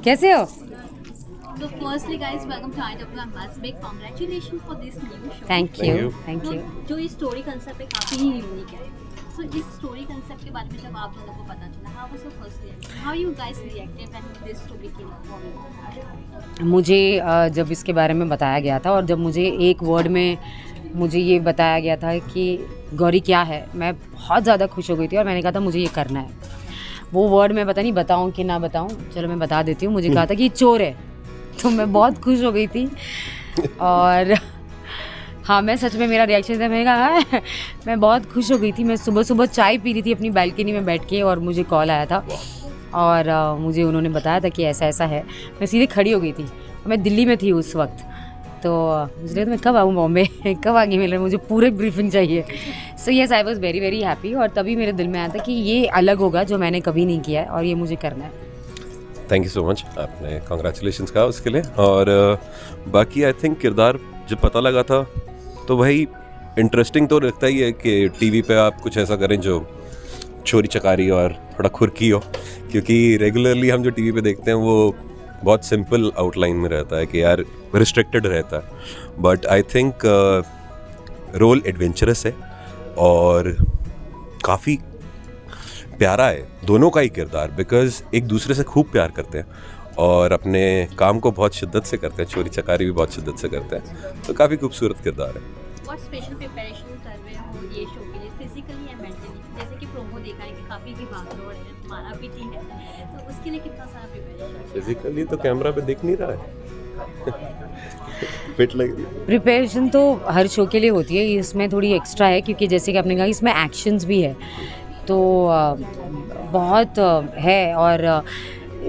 कैसे हो? So firstly guys, welcome to IWMS. Big congratulations for this new show. Thank Thank you you. Thank you. जो ये story concept है काफ़ी ही unique है. So इस स्टोरी कंसेप्ट के बारे में जब आप लोगों को पता चला, how was your first reaction? How you guys reacted when this story came forward? मुझे जब इसके बारे में बताया गया था और जब मुझे एक वर्ड में मुझे ये बताया गया था कि गौरी क्या है, मैं बहुत ज़्यादा खुश हो गई थी और मैंने कहा था मुझे ये करना है। वो वर्ड मैं पता नहीं बताऊँ कि ना बताऊँ, चलो मैं बता देती हूँ। मुझे कहा था कि चोर है, तो मैं बहुत खुश हो गई थी। और हाँ, मैं सच में, मेरा रिएक्शन था, मैंने कहा मैं बहुत खुश हो गई थी। मैं सुबह सुबह चाय पी रही थी अपनी बालकनी में बैठ के और मुझे कॉल आया था और मुझे उन्होंने बताया था कि ऐसा ऐसा है। मैं सीधे खड़ी हो गई थी। मैं दिल्ली में थी उस वक्त, तो मुझे लगा मैं कब आऊँ बॉम्बे, कब आगे मिले, मुझे पूरे ब्रीफिंग चाहिए। So yes, I was very very happy. और तभी मेरे दिल में आया था कि ये अलग होगा जो मैंने कभी नहीं किया है और ये मुझे करना है। थैंक यू सो मच, आपने कॉन्ग्रेचुलेशंस कहा उसके लिए। और बाकी आई थिंक किरदार जब पता लगा था तो वही इंटरेस्टिंग तो लगता ही है कि टीवी पे आप कुछ ऐसा करें जो चोरी चकारी और थोड़ा खुरकी हो, क्योंकि रेगुलरली हम जो टीवी पे देखते हैं वो बहुत सिंपल आउटलाइन में रहता है कि यार रिस्ट्रिक्टेड रहता है। But I think role adventurous है और काफ़ी प्यारा है दोनों का ही किरदार, बिकॉज एक दूसरे से खूब प्यार करते हैं और अपने काम को बहुत शिद्दत से करते हैं, चोरी चकारी भी बहुत शिद्दत से करते हैं। तो काफ़ी खूबसूरत किरदार है। What special preparation कर रहे हो ये शो के लिए, फिजिकली या मेंटली? जैसे कि प्रोमो देखा है कि काफ़ी की भागदौड़ है, तुम्हारा पीटी है, तो उसके लिए कितना सारा प्रिपरेशन? फिजिकली तो कैमरा पे दिख नहीं रहा है। फिट लग रही है। प्रिपरेशन तो हर शो के लिए होती है, इसमें थोड़ी एक्स्ट्रा है क्योंकि जैसे कि आपने कहा इसमें एक्शंस भी है, तो बहुत है। और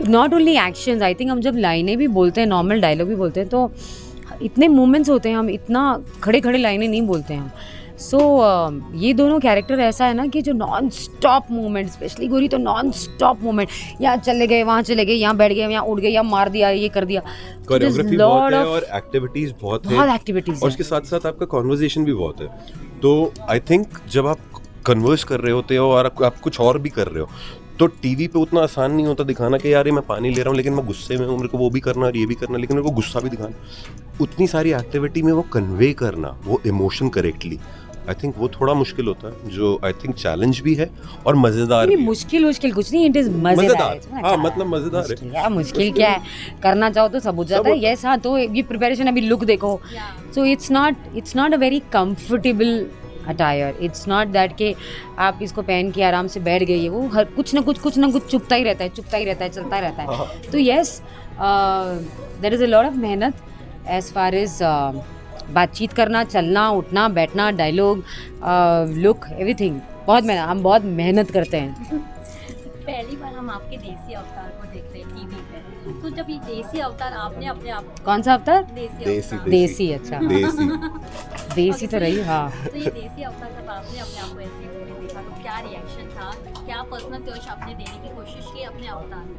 not only actions, I think हम जब लाइनें भी बोलते हैं, नॉर्मल डायलॉग भी बोलते हैं, तो इतने मोमेंट्स होते हैं, हम इतना खड़े खड़े लाइनें नहीं बोलते हैं हम। सो ये दोनों कैरेक्टर ऐसा है ना कि जो नॉन स्टॉप मोमेंट, स्पेशली गोरी तो नॉन स्टॉप मोमेंट, यहाँ चले गए, वहाँ चले गए, यहाँ बैठ गए, यहाँ उड़ गए, यहाँ मार दिया, ये कर दिया। कोरियोग्राफी बहुत है और एक्टिविटीज बहुत है, बहुत एक्टिविटीज और उसके साथ साथ आपका कॉन्वर्जेशन भी बहुत है। तो आई थिंक जब आप कन्वर्स कर रहे होते हो और आप कुछ और भी कर रहे हो, तो टीवी पे उतना आसान नहीं होता दिखाना कि यार ये मैं पानी ले रहा हूँ लेकिन मैं गुस्से में हूँ, मेरे को वो भी करना और ये भी करना, लेकिन मेरे को गुस्सा भी दिखाना। उतनी सारी एक्टिविटी में वो कन्वे करना, वो इमोशन करेक्टली, आई थिंक वो थोड़ा मुश्किल होता है, जो आई थिंक चैलेंज भी है और मजेदार भी है। मुश्किल कुछ नहीं, इट इज मजेदार। हाँ, मतलब मजेदार है यार, मुश्किल क्या है, करना चाहो तो सब हो जाता है। यस, हाँ, तो ये प्रिपरेशन, अभी लुक देखो, so it's not a very comfortable attire. It's not that कि आप इसको पहन के आराम से बैठ गई है, वो हर कुछ ना कुछ चुपता ही रहता है, चलता रहता है। तो yes, there is a lot of मेहनत एज फार एज बातचीत करना, चलना, उठना, बैठना, डायलॉग, लुक, एवरीथिंग। हम बहुत मेहनत करते हैं। पहली बार हम आपके देसी अवतार को देख रहे हैं टीवी पे, तो जब ये देसी अवतार आपने अपने आप, कौन सा अवतार? देसी, अच्छा, देसी। देसी तो रही, हाँ। तो ये देसी अवतार जब आपने अपने आप को ऐसे होते देखा, तो क्या रिएक्शन था? क्या पर्सनल टच आपने देने की कोशिश की अपने अवतार में?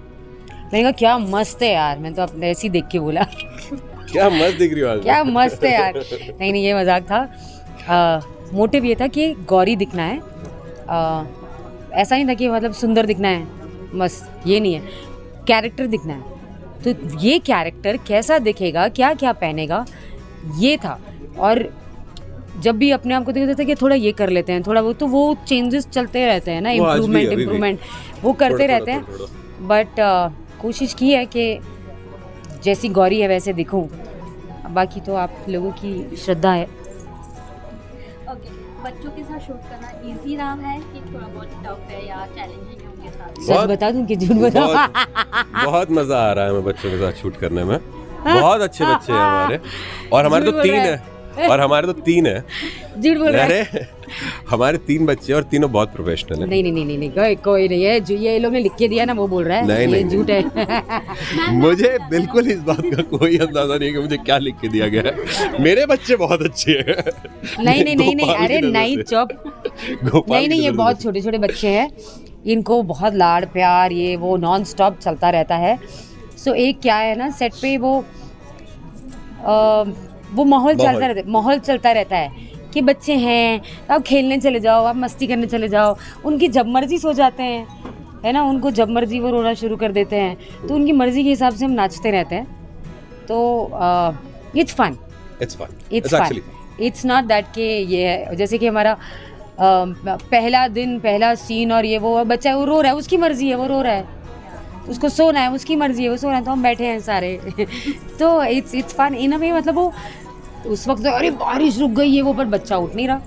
मैंने कहा क्या मस्त है यार, मैं तो अपने ऐसे ही देख के बोला क्या मस्त दिख रही हो आज। क्या मस्त है यार। नहीं, ये मजाक था। मोटिव ये था कि गौरी दिखना है, ऐसा नहीं था कि मतलब सुंदर दिखना है, बस ये नहीं है, कैरेक्टर दिखना है। तो ये कैरेक्टर कैसा दिखेगा, क्या क्या पहनेगा, ये था। और जब भी अपने आप को देखता था कि थोड़ा ये कर लेते हैं, थोड़ा वो, तो वो चेंजेस चलते रहते हैं ना, इम्प्रूवमेंट वो करते रहते हैं। बट कोशिश की है कि जैसी गौरी है वैसे दिखूं, बाकी तो आप लोगों की श्रद्धा है। ओके, बच्चों के साथ शूट करना इजी रहा है कि थोड़ा बहुत टफ है या चैलेंजिंग है उनके साथ? सच बता दूं कि झूठ बताऊं? बहुत मजा आ रहा है हमें बच्चों के साथ शूट करने में। बहुत अच्छे बच्चे हैं हमारे, और हमारे तो 3 है, और हमारे तो 3 है। झूठ बोल रहा है। अरे हमारे 3 बच्चे और तीनों बहुत प्रोफेशनल हैं। नहीं, कोई नहीं है, जो ये लोग ने लिख के दिया ना वो बोल रहा है, ये झूठ है। मुझे बिल्कुल इस बात का कोई अंदाजा नहीं है कि मुझे क्या लिख के दिया गया है। मेरे बच्चे बहुत अच्छे हैं। नहीं, अरे नहीं, चुप। नहीं, ये बहुत छोटे छोटे बच्चे हैं, इनको बहुत लाड़ प्यार ये वो नॉन स्टॉप चलता रहता है। सो एक क्या है ना, सेट पे वो माहौल चलता रहता है कि बच्चे हैं, आप खेलने चले जाओ, आप मस्ती करने चले जाओ, उनकी जब मर्जी सो जाते हैं। है ना, उनको जब मर्जी वो रोना शुरू कर देते हैं, तो उनकी मर्जी के हिसाब से हम नाचते रहते हैं. तो it's fun. It's fun. It's actually fun. It's not that कि ये है जैसे कि हमारा पहला दिन पहला सीन और ये वो बच्चा वो रो रहा है, उसकी मर्जी है, वो रो रहा है, उसको सोना है, उसकी मर्जी है, वो सो रहा है, तो हम बैठे हैं सारे. तो इट्स फन इन अ वे. मतलब वो उस वक्त तो अरे बारिश रुक गई है वो, पर बच्चा उठ नहीं रहा.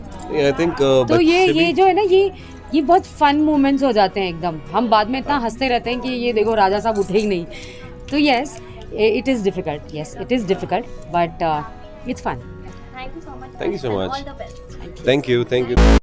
I think तो ये जो है ना, ये बहुत फन मोमेंट्स हो जाते हैं एकदम. हम बाद में इतना हंसते रहते हैं कि ये देखो राजा साहब उठे ही नहीं. तो yes, it is difficult. Yes, it is difficult, but it's fun. Thank you so much. Thank you so and much. All the best. thank you.